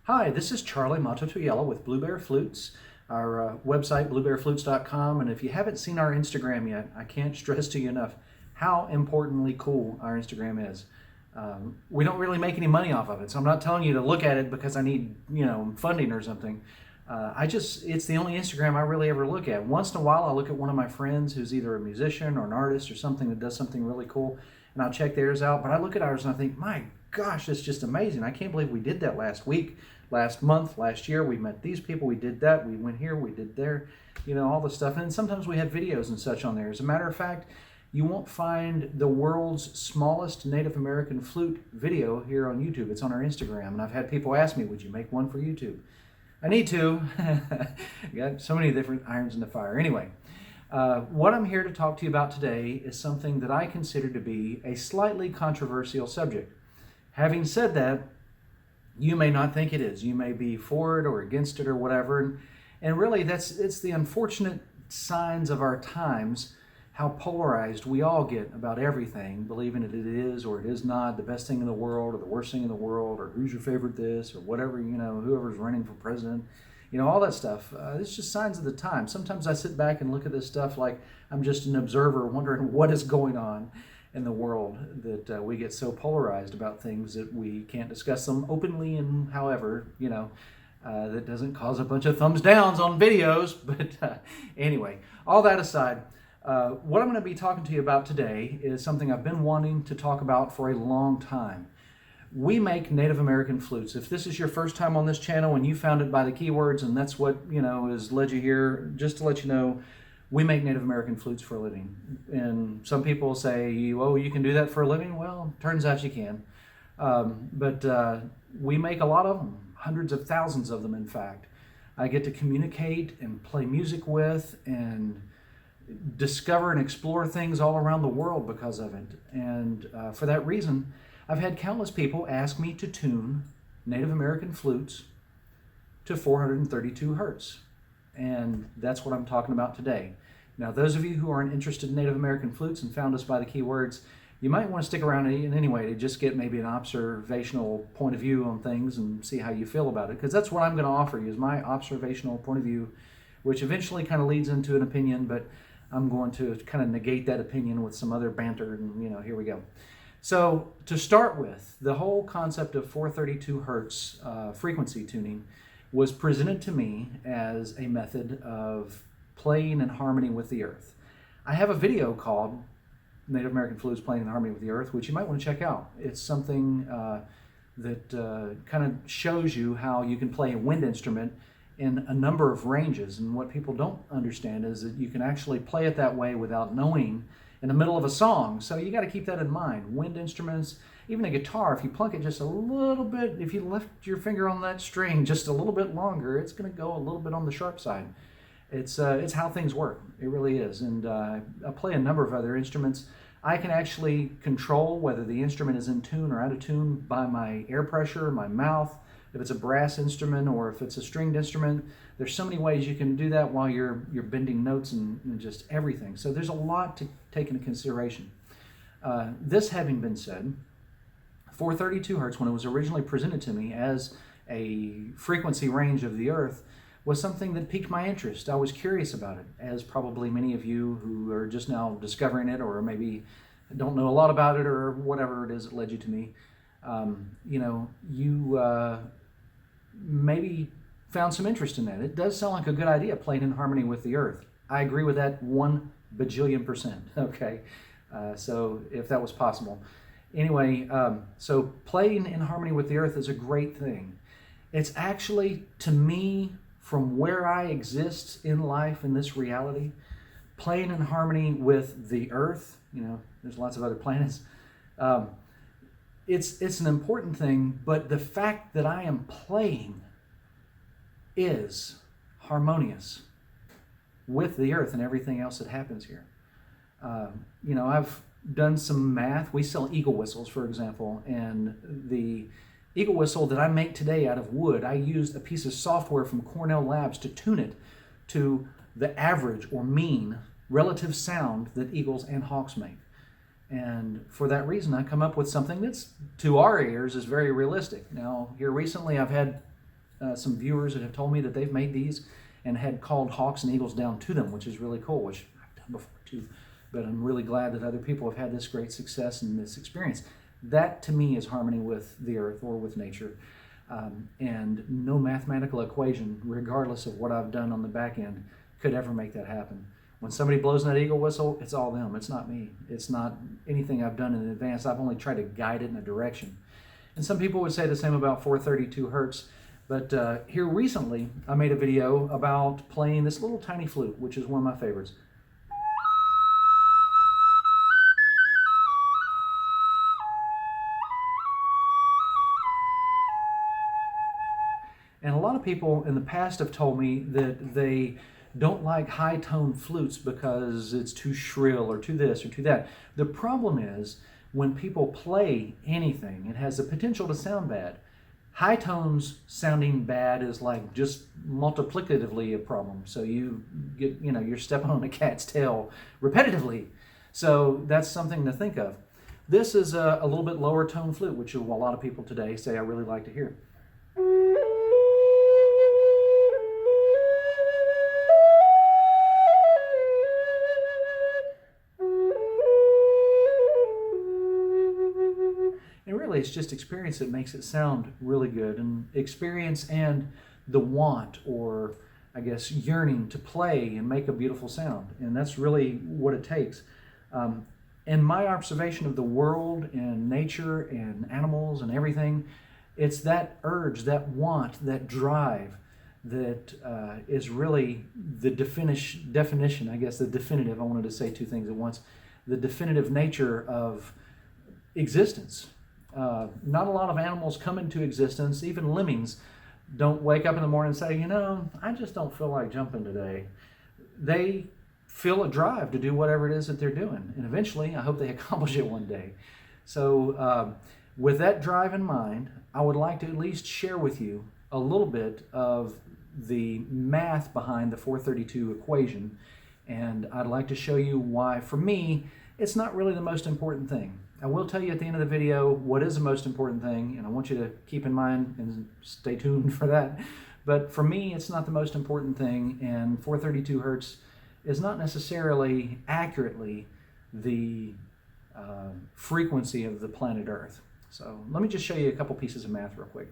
Hi, this is Charlie Mato-Toyela with Blue Bear Flutes, our website, bluebearflutes.com. And if you haven't seen our Instagram yet, I can't stress to you enough how importantly cool our Instagram is. We don't really make any money off of it, so I'm not telling you to look at it because I need, funding or something. It's the only Instagram I really ever look at. Once in a while, I'll look at one of my friends who's either a musician or an artist or something that does something really cool, and I'll check theirs out. But I look at ours and I think, my gosh, it's just amazing. I can't believe we did that last week, last month, last year. We met these people, we did that, we went here, we did there, all the stuff. And sometimes we have videos and such on there. As a matter of fact, you won't find the world's smallest Native American flute video here on YouTube. It's on our Instagram. And I've had people ask me, would you make one for YouTube? I need to. Got so many different irons in the fire. Anyway, what I'm here to talk to you about today is something that I consider to be a slightly controversial subject. Having said that, you may not think it is. You may be for it or against it or whatever. And really, it's the unfortunate signs of our times, how polarized we all get about everything, believing that it is or it is not the best thing in the world or the worst thing in the world, or who's your favorite this or whatever, whoever's running for president, all that stuff. It's just signs of the time. Sometimes I sit back and look at this stuff like I'm just an observer wondering what is going on in the world, that we get so polarized about things that we can't discuss them openly, and however, that doesn't cause a bunch of thumbs downs on videos. But anyway, all that aside, what I'm going to be talking to you about today is something I've been wanting to talk about for a long time. We make Native American flutes. If this is your first time on this channel and you found it by the keywords and that's what, has led you here, just to let you know, we make Native American flutes for a living. And some people say, oh, you can do that for a living? Well, turns out you can. But we make a lot of them, hundreds of thousands of them, in fact. I get to communicate and play music with and discover and explore things all around the world because of it. And for that reason, I've had countless people ask me to tune Native American flutes to 432 hertz. And that's what I'm talking about today. Now, those of you who aren't interested in Native American flutes and found us by the keywords, you might want to stick around in any way to just get maybe an observational point of view on things and see how you feel about it. Because that's what I'm going to offer you, is my observational point of view, which eventually kind of leads into an opinion, but I'm going to kind of negate that opinion with some other banter, and here we go. So to start with, the whole concept of 432 hertz frequency tuning was presented to me as a method of playing in harmony with the earth. I have a video called Native American Flutes Playing in Harmony with the Earth, which you might want to check out. It's something that kind of shows you how you can play a wind instrument in a number of ranges. And what people don't understand is that you can actually play it that way without knowing in the middle of a song. So you got to keep that in mind. Wind instruments, even a guitar, if you plunk it just a little bit, if you lift your finger on that string just a little bit longer, it's going to go a little bit on the sharp side. It's how things work. It really is. And I play a number of other instruments. I can actually control whether the instrument is in tune or out of tune by my air pressure, my mouth, if it's a brass instrument or if it's a stringed instrument. There's so many ways you can do that while you're bending notes and just everything. So there's a lot to take into consideration. This having been said, 432 hertz, when it was originally presented to me as a frequency range of the earth, was something that piqued my interest. I was curious about it, as probably many of you who are just now discovering it, or maybe don't know a lot about it, or whatever it is that led you to me. You maybe found some interest in that. It does sound like a good idea, playing in harmony with the earth. I agree with that 1 bajillion%, okay? So if that was possible. Anyway, so playing in harmony with the earth is a great thing. It's actually, to me, from where I exist in life, in this reality, playing in harmony with the earth, there's lots of other planets, it's an important thing, but the fact that I am playing is harmonious with the earth and everything else that happens here. I've done some math. We sell eagle whistles, for example, and the eagle whistle that I make today out of wood, I used a piece of software from Cornell Labs to tune it to the average or mean relative sound that eagles and hawks make. And for that reason, I come up with something that's, to our ears, is very realistic. Now, here recently, I've had some viewers that have told me that they've made these and had called hawks and eagles down to them, which is really cool, which I've done before too. But I'm really glad that other people have had this great success and this experience. That to me is harmony with the earth or with nature. And no mathematical equation, regardless of what I've done on the back end, could ever make that happen. When somebody blows that eagle whistle, it's all them. It's not me. It's not anything I've done in advance. I've only tried to guide it in a direction. And some people would say the same about 432 hertz. But here recently, I made a video about playing this little tiny flute, which is one of my favorites. And a lot of people in the past have told me that they don't like high-tone flutes because it's too shrill or too this or too that. The problem is when people play anything, it has the potential to sound bad. High tones sounding bad is like just multiplicatively a problem. So you get, you're stepping on a cat's tail repetitively. So that's something to think of. This is a little bit lower tone flute, which a lot of people today say I really like to hear. And really, it's just experience that makes it sound really good, and experience and the want, or I guess yearning to play and make a beautiful sound. And that's really what it takes. In my observation of the world and nature and animals and everything, it's that urge, that want, that drive that is really the definition, I guess the definitive, I wanted to say two things at once, the definitive nature of existence. Not a lot of animals come into existence, even lemmings don't wake up in the morning and say, I just don't feel like jumping today. They feel a drive to do whatever it is that they're doing, and eventually I hope they accomplish it one day. So with that drive in mind, I would like to at least share with you a little bit of the math behind the 432 equation, and I'd like to show you why, for me, it's not really the most important thing. I will tell you at the end of the video what is the most important thing, and I want you to keep in mind and stay tuned for that. But for me, it's not the most important thing, and 432 hertz is not necessarily accurately the frequency of the planet Earth. So let me just show you a couple pieces of math real quick.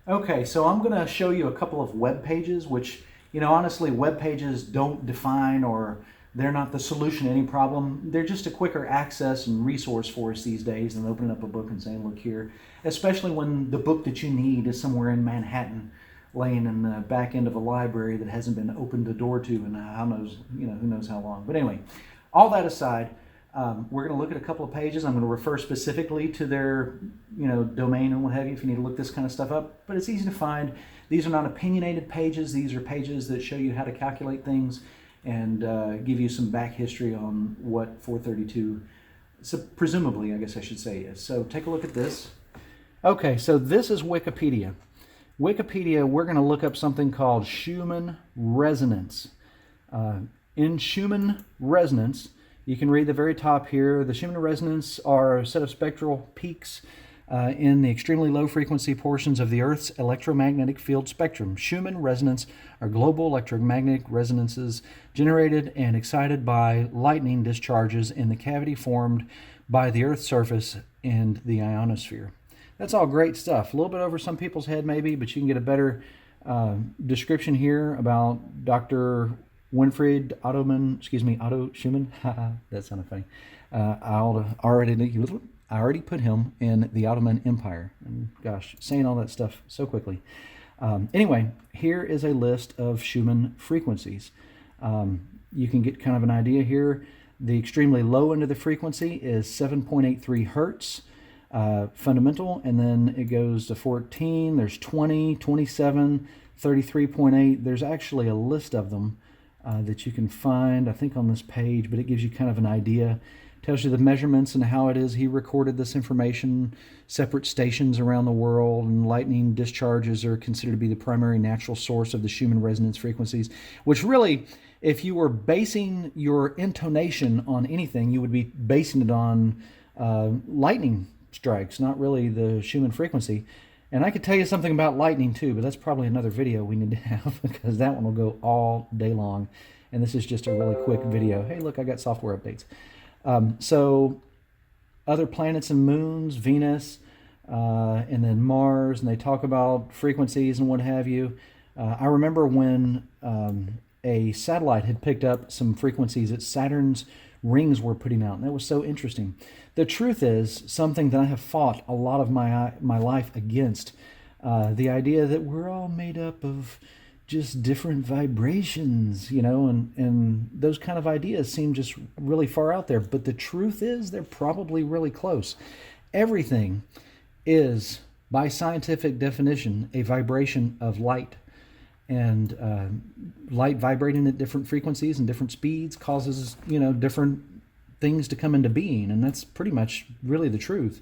Okay, so I'm going to show you a couple of web pages, which, honestly, web pages don't define, or they're not the solution to any problem. They're just a quicker access and resource for us these days than opening up a book and saying, look here, especially when the book that you need is somewhere in Manhattan, laying in the back end of a library that hasn't been opened the door to in who knows how long. But anyway, all that aside, we're going to look at a couple of pages. I'm going to refer specifically to their domain and what have you if you need to look this kind of stuff up. But it's easy to find. These are not opinionated pages. These are pages that show you how to calculate things and give you some back history on what 432, presumably, I guess I should say, is. So take a look at this. Okay, so this is Wikipedia. Wikipedia, we're going to look up something called Schumann resonance. In Schumann resonance, you can read the very top here. The Schumann resonance are a set of spectral peaks in the extremely low frequency portions of the Earth's electromagnetic field spectrum. Schumann resonance are global electromagnetic resonances generated and excited by lightning discharges in the cavity formed by the Earth's surface and the ionosphere. That's all great stuff. A little bit over some people's head maybe, but you can get a better description here about Dr. Winfried Otto Schumann. That sounded funny. I already put him in the Ottoman Empire. And gosh, saying all that stuff so quickly. Anyway, here is a list of Schumann frequencies. You can get kind of an idea here. The extremely low end of the frequency is 7.83 hertz. Fundamental, and then it goes to 14, there's 20, 27, 33.8. There's actually a list of them that you can find, I think, on this page, but it gives you kind of an idea. Tells you the measurements and how it is he recorded this information, separate stations around the world, and lightning discharges are considered to be the primary natural source of the Schumann resonance frequencies, which really, if you were basing your intonation on anything, you would be basing it on lightning strikes, not really the Schumann frequency. And I could tell you something about lightning too, but that's probably another video we need to have because that one will go all day long. And this is just a really quick video. Hey, look, I got software updates. So other planets and moons, Venus, and then Mars, and they talk about frequencies and what have you. I remember when a satellite had picked up some frequencies that Saturn's rings were putting out, and that was so interesting. The truth is something that I have fought a lot of my life against, the idea that we're all made up of just different vibrations, you know, and those kind of ideas seem just really far out there. But the truth is they're probably really close. Everything is, by scientific definition, a vibration of light. And light vibrating at different frequencies and different speeds causes, you know, different things to come into being. And that's pretty much really the truth.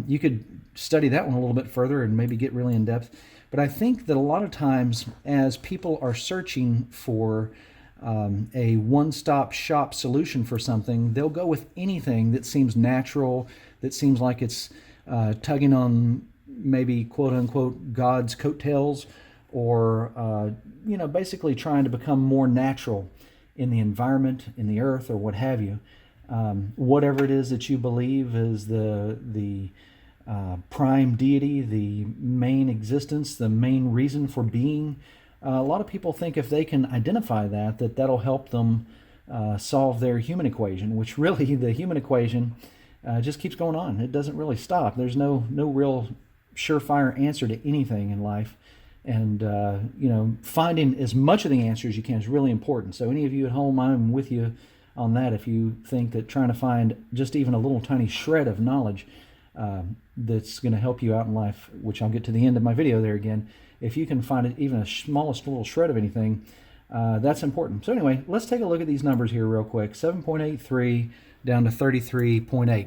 You could study that one a little bit further and maybe get really in depth. But I think that a lot of times as people are searching for a one-stop shop solution for something, they'll go with anything that seems natural, that seems like it's tugging on maybe quote-unquote God's coattails, or you know, basically trying to become more natural in the environment, in the earth, or what have you. Whatever it is that you believe is the prime deity, the main existence, the main reason for being. A lot of people think if they can identify that, that'll help them solve their human equation, which really the human equation just keeps going on. It doesn't really stop. There's no real surefire answer to anything in life. And, you know, finding as much of the answer as you can is really important. So any of you at home, I'm with you on that. If you think that trying to find just even a little tiny shred of knowledge that's going to help you out in life, which I'll get to the end of my video there again, if you can find it, even a smallest little shred of anything, that's important. So anyway, let's take a look at these numbers here real quick. 7.83 down to 33.8.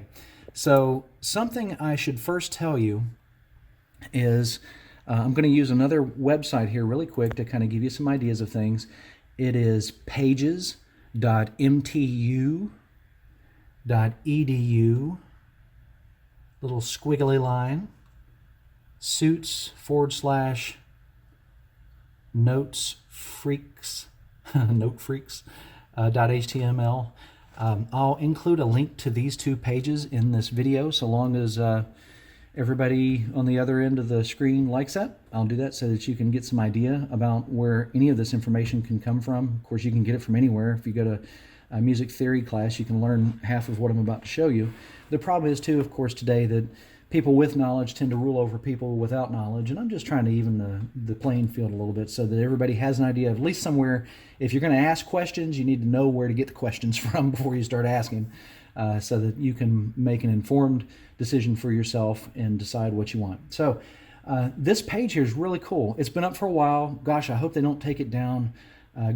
So something I should first tell you is I'm going to use another website here really quick to kind of give you some ideas of things. It is pages.mtu.edu, little squiggly line, suits/notes freaks, note freaks, .html. I'll include a link to these two pages in this video, so long as everybody on the other end of the screen likes that. I'll do that so that you can get some idea about where any of this information can come from. Of course, you can get it from anywhere. If you go to a music theory class, you can learn half of what I'm about to show you. The problem is, too, of course, today that people with knowledge tend to rule over people without knowledge, and I'm just trying to even the playing field a little bit so that everybody has an idea of at least somewhere. If you're going to ask questions, you need to know where to get the questions from before you start asking, so that you can make an informed decision for yourself and decide what you want. So this page here is really cool. It's been up for a while. Gosh, I hope they don't take it down.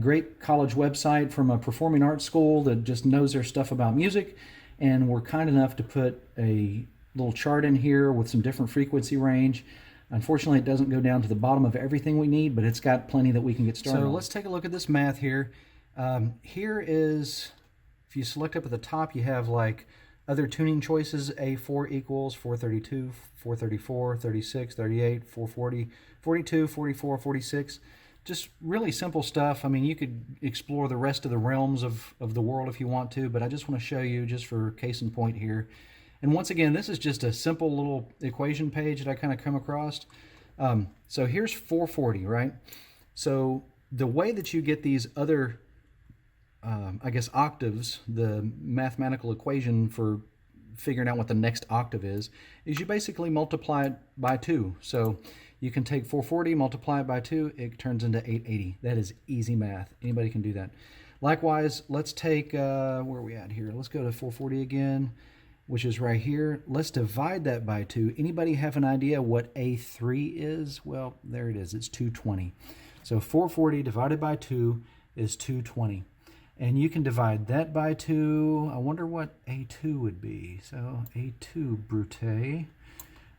Great college website from a performing arts school that just knows their stuff about music, and we're kind enough to put a little chart in here with some different frequency range. Unfortunately, it doesn't go down to the bottom of everything we need, but it's got plenty that we can get started on. Let's take a look at this math here. Here is, if you select up at the top, you have like other tuning choices. A4 equals 432, 434, 36, 38, 440, 42, 44, 46. Just really simple stuff. I mean, you could explore the rest of the realms of the world if you want to, but I just want to show you just for case in point here. And once again, this is just a simple little equation page that I kind of come across. So here's 440, right? So the way that you get these other, I guess, octaves, the mathematical equation for figuring out what the next octave is you basically multiply it by 2. So you can take 440, multiply it by 2, it turns into 880. That is easy math. Anybody can do that. Likewise, let's take, where are we at here? Let's go to 440 again, which is right here. Let's divide that by 2. Anybody have an idea what A3 is? Well, there it is. It's 220. So 440 divided by 2 is 220. And you can divide that by 2. I wonder what A2 would be. So A2 brute,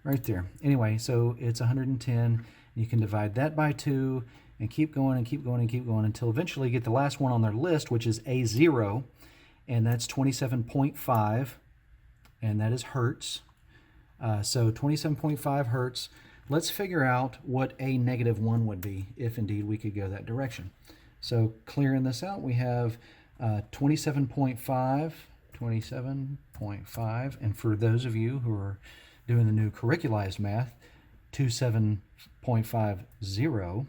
right there. Anyway, so it's 110. You can divide that by 2 and keep going and keep going and keep going until eventually you get the last one on their list, which is A0, and that's 27.5, and that is hertz. So 27.5 hertz. let's figure out what a -1 would be if indeed we could go that direction. So clearing this out, we have 27.5, and for those of you who are doing the new curriculized math, 27.50.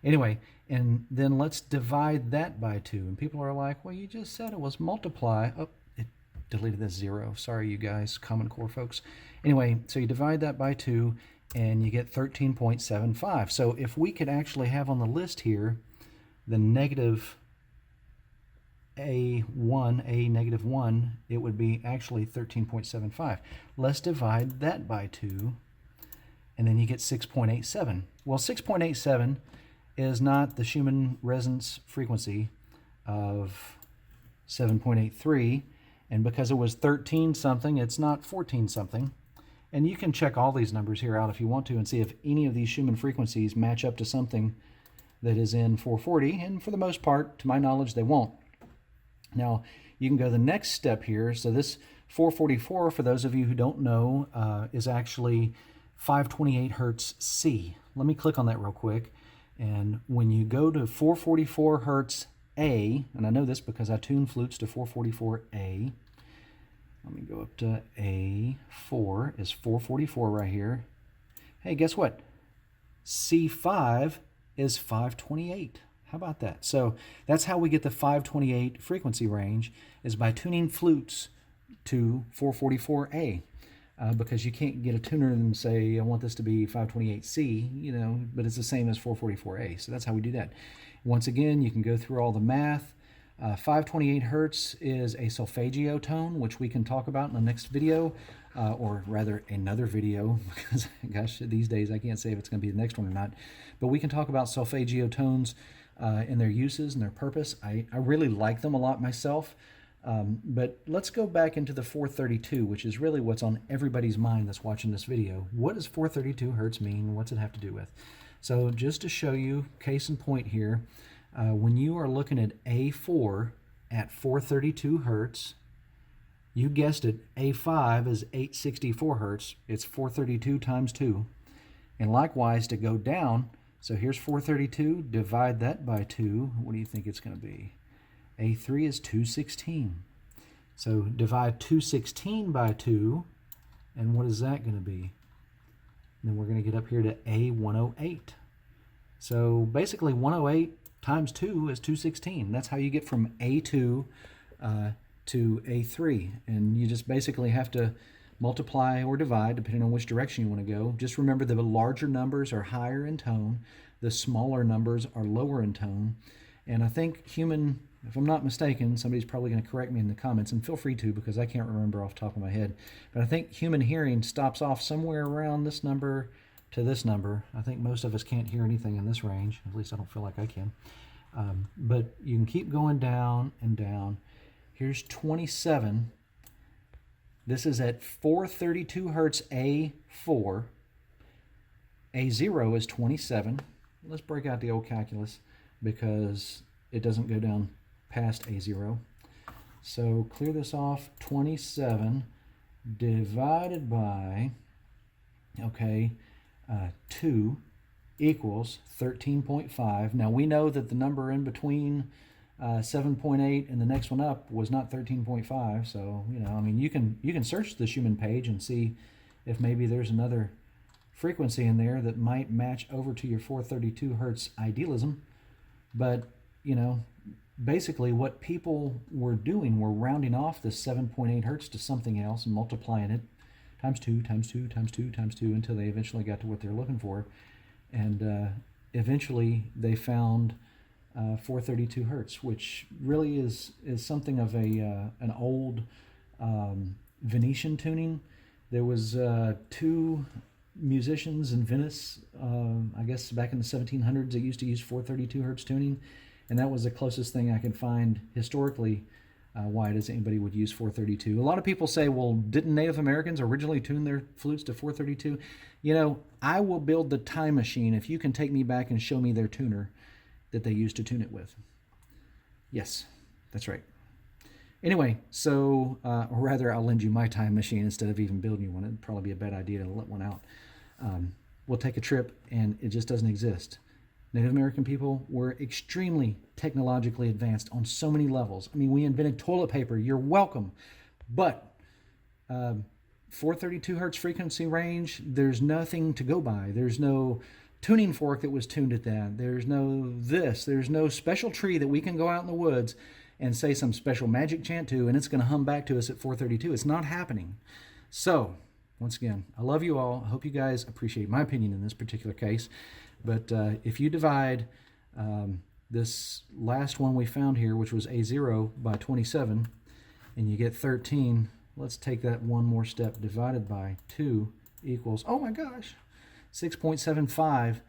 Anyway, and then let's divide that by 2. And people are like, well, you just said it was multiply. Oh, it deleted this 0. Sorry, you guys, Common Core folks. Anyway, so you divide that by 2, and you get 13.75. So if we could actually have on the list here the negative a-1, it would be actually 13.75. Let's divide that by 2, and then you get 6.87. Well, 6.87 is not the Schumann resonance frequency of 7.83, and because it was 13 something, it's not 14 something. And you can check all these numbers here out if you want to and see if any of these Schumann frequencies match up to something that is in 440, and for the most part, to my knowledge, they won't. Now, you can go the next step here. So this 444, for those of you who don't know, is actually 528 hertz C. Let me click on that real quick. And when you go to 444 hertz A, and I know this because I tune flutes to 444A. Let me go up to A4 is 444 right here. Hey, guess what? C5 is 528. How about that? So that's how we get the 528 frequency range, is by tuning flutes to 444A. Because you can't get a tuner and say, I want this to be 528C, but it's the same as 444A. So that's how we do that. Once again, you can go through all the math. 528 hertz is a solfeggio tone, which we can talk about in the next video, or rather another video, because gosh, these days I can't say if it's going to be the next one or not. But we can talk about solfeggio tones and their uses and their purpose. I really like them a lot myself. But let's go back into the 432, which is really what's on everybody's mind that's watching this video. What does 432 hertz mean? What's it have to do with? So just to show you, case in point here, when you are looking at A4 at 432 hertz, you guessed it, A5 is 864 hertz. It's 432 times 2. And likewise, to go down, so here's 432, divide that by 2. What do you think it's going to be? A3 is 216. So divide 216 by 2, and what is that going to be? And then we're going to get up here to A108. So basically 108 times 2 is 216. That's how you get from A2 to A3. And you just basically have to multiply or divide depending on which direction you want to go. Just remember the larger numbers are higher in tone, the smaller numbers are lower in tone. And I think human, if I'm not mistaken, somebody's probably going to correct me in the comments, and feel free to because I can't remember off the top of my head, but I think human hearing stops off somewhere around this number to this number. I think most of us can't hear anything in this range, at least I don't feel like I can. But you can keep going down and down. Here's 27. This is at 432 hertz A4. A0 is 27. Let's break out the old calculus because it doesn't go down past A0. So clear this off, 27 divided by, 2 equals 13.5. Now we know that the number in between 7.8 and the next one up was not 13.5. So, you can search the Schumann page and see if maybe there's another frequency in there that might match over to your 432 hertz idealism. But, basically what people were doing were rounding off the 7.8 hertz to something else and multiplying it times 2, times 2, times 2, times 2 until they eventually got to what they're looking for. And eventually they found 432 hertz, which really is something of an old Venetian tuning. There was 2 musicians in Venice, I guess back in the 1700s, that used to use 432 hertz tuning, and that was the closest thing I could find historically. Why does anybody would use 432? A lot of people say, well, didn't Native Americans originally tune their flutes to 432? I will build the time machine if you can take me back and show me their tuner that they used to tune it with. Yes, that's right. Anyway, so, or rather, I'll lend you my time machine instead of even building you one. It'd probably be a bad idea to let one out. we'll take a trip and it just doesn't exist. Native American people were extremely technologically advanced on so many levels. I mean, we invented toilet paper. You're welcome. But 432 hertz frequency range, there's nothing to go by. There's no tuning fork that was tuned at that. There's no this. There's no special tree that we can go out in the woods and say some special magic chant to, and it's going to hum back to us at 432. It's not happening. So, once again, I love you all. I hope you guys appreciate my opinion in this particular case. But if you divide this last one we found here, which was A0 by 27, and you get 13, let's take that one more step. Divided by 2 equals, oh my gosh, 6.75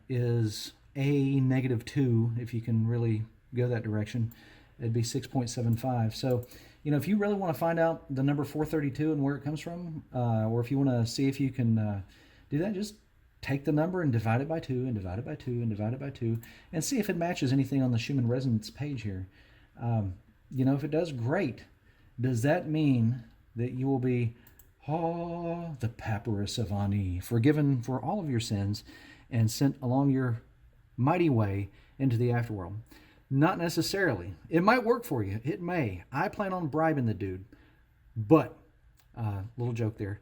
is A negative 2, if you can really go that direction. It'd be 6.75. So, you know, if you really want to find out the number 432 and where it comes from, or if you want to see if you can do that, just take the number and divide it by 2 and divide it by 2 and divide it by 2 and see if it matches anything on the Schumann resonance page here. You know, if it does, great. Does that mean that you will be, the papyrus of Ani, forgiven for all of your sins and sent along your mighty way into the afterworld? Not necessarily. It might work for you. It may. I plan on bribing the dude. But, little joke there.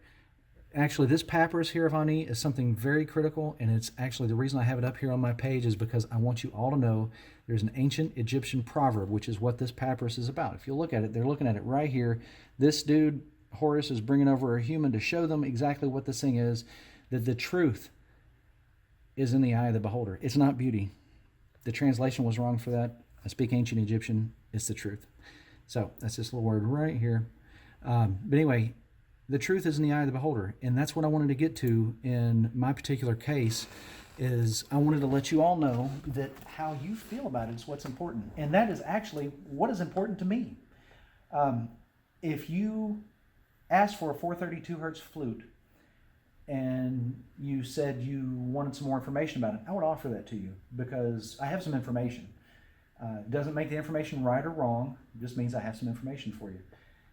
Actually, this papyrus here of Ani is something very critical, and it's actually the reason I have it up here on my page is because I want you all to know there's an ancient Egyptian proverb, which is what this papyrus is about. If you look at it, they're looking at it right here. This dude, Horus, is bringing over a human to show them exactly what this thing is, that the truth is in the eye of the beholder. It's not beauty. The translation was wrong for that. I speak ancient Egyptian. It's the truth. So that's this little word right here. But anyway, the truth is in the eye of the beholder, and that's what I wanted to get to in my particular case. Is I wanted to let you all know that how you feel about it is what's important, and that is actually what is important to me. If you asked for a 432 hertz flute and you said you wanted some more information about it, I would offer that to you because I have some information. It doesn't make the information right or wrong. It just means I have some information for you.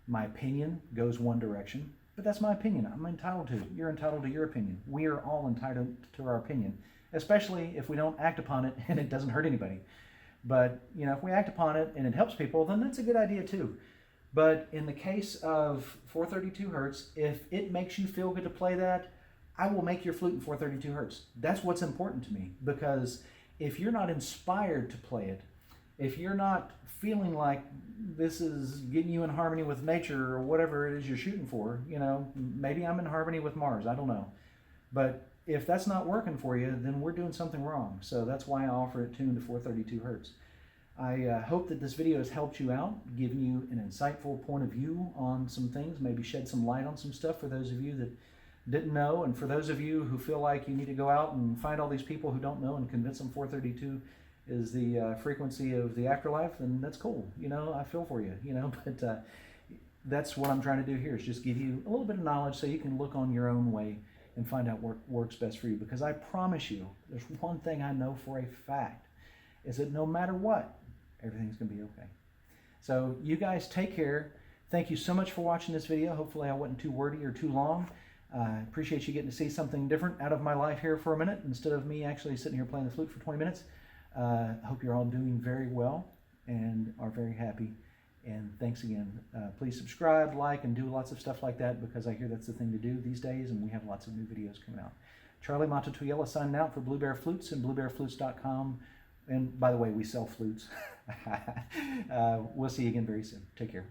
My opinion goes one direction, but that's my opinion. I'm entitled to it. You're entitled to your opinion. We are all entitled to our opinion, especially if we don't act upon it and it doesn't hurt anybody. But, you know, if we act upon it and it helps people, then that's a good idea too. But in the case of 432 hertz, if it makes you feel good to play that, I will make your flute in 432 hertz. That's what's important to me, because if you're not inspired to play it, if you're not feeling like this is getting you in harmony with nature or whatever it is you're shooting for, you know, maybe I'm in harmony with Mars, I don't know. But if that's not working for you, then we're doing something wrong. So that's why I offer it tuned to 432 hertz. I hope that this video has helped you out, given you an insightful point of view on some things, maybe shed some light on some stuff for those of you that didn't know, and for those of you who feel like you need to go out and find all these people who don't know and convince them 432 is the frequency of the afterlife, then that's cool. You know, I feel for you, you know, but that's what I'm trying to do here, is just give you a little bit of knowledge so you can look on your own way and find out what works best for you. Because I promise you, there's one thing I know for a fact, is that no matter what, everything's going to be okay. So you guys take care. Thank you so much for watching this video. Hopefully I wasn't too wordy or too long. Appreciate you getting to see something different out of my life here for a minute instead of me actually sitting here playing the flute for 20 minutes. Hope you're all doing very well and are very happy. And thanks again. Please subscribe, like, and do lots of stuff like that, because I hear that's the thing to do these days, and we have lots of new videos coming out. Charlie Mato-Toyela signing out for Blue Bear Flutes and BlueBearFlutes.com. And by the way, we sell flutes. We'll see you again very soon. Take care.